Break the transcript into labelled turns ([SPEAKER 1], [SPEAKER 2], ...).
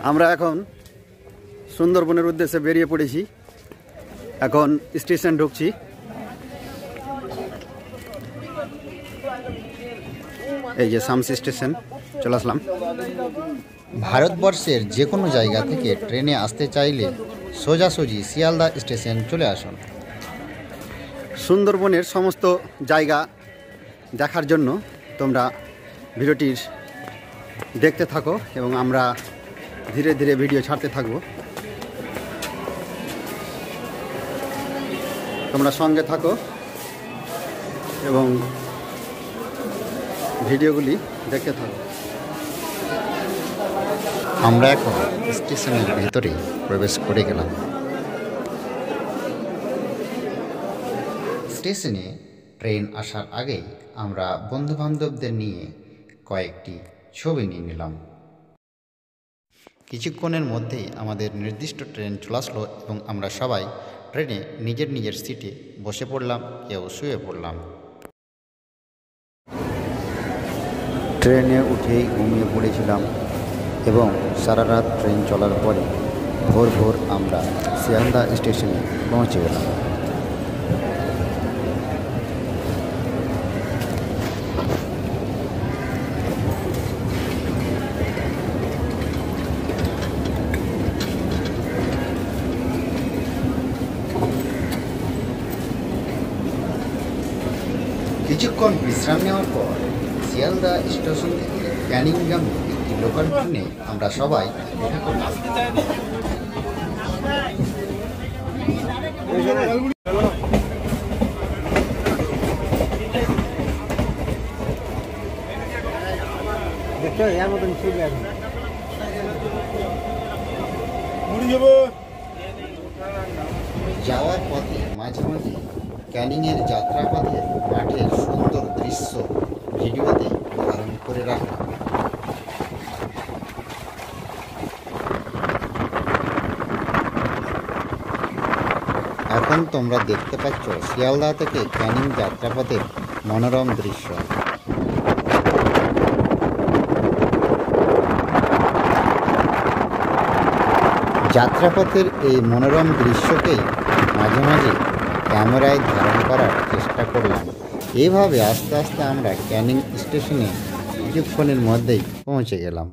[SPEAKER 1] আমরা এখন সুন্দরবনের উদ্দেশ্যে বেরিয়ে পড়েছি। এখন স্টেশন ঢুকছি। এই যে শামসি স্টেশন চলে আসলাম।
[SPEAKER 2] ভারতবর্ষের যে কোনো জায়গা থেকে ট্রেনে আসতে চাইলে সোজাসুজি শিয়ালদা স্টেশন চলে আসুন।
[SPEAKER 1] সুন্দরবনের সমস্ত জায়গা দেখার জন্য তোমরা ভিডিওটির দেখতে থাকো এবং আমরা ধীরে ধীরে ভিডিও ছাড়তে থাকবো। তোমরা সঙ্গে থাকো এবং ভিডিওগুলি দেখতে থাকো।
[SPEAKER 2] আমরা এখন স্টেশনের ভেতরে প্রবেশ করে গেলাম। স্টেশনে ট্রেন আসার আগেই আমরা বন্ধুবান্ধবদের নিয়ে কয়েকটি ছবি নিয়ে নিলাম। কিছুক্ষণের মধ্যেই আমাদের নির্দিষ্ট ট্রেন চলে আসলো এবং আমরা সবাই ট্রেনে নিজের নিজের সিটে বসে পড়লাম, কেউ শুয়ে পড়লাম।
[SPEAKER 1] ট্রেনে উঠেই ঘুমিয়ে পড়েছিলাম এবং সারা রাত ট্রেন চলার পরে ভোর ভোর আমরা শিয়ালদা স্টেশনে পৌঁছে গেলাম।
[SPEAKER 2] কিছুক্ষণ বিশ্রাম নেওয়ার পর শিয়ালদা স্টেশন থেকে ক্যানিংগামে একটি লোকাল ট্রেনে আমরা সবাই উঠে পড়লাম। যাওয়ার পথে মাঝে মাঝে ক্যানিংয়ের যাত্রাপথের মাঠের সুন্দর দৃশ্য ভিডিওতে ধারণ করে রাখলাম। এখন তোমরা দেখতে পাচ্ছ শিয়ালদা থেকে ক্যানিং যাত্রাপথের মনোরম দৃশ্য। যাত্রাপথের এই মনোরম দৃশ্যকেই মাঝে মাঝে ক্যামেরায় ধারণ করার চেষ্টা করলাম। এইভাবে আস্তে আস্তে আমরা ক্যানিং স্টেশনে কিছুক্ষণের মধ্যেই পৌঁছে গেলাম।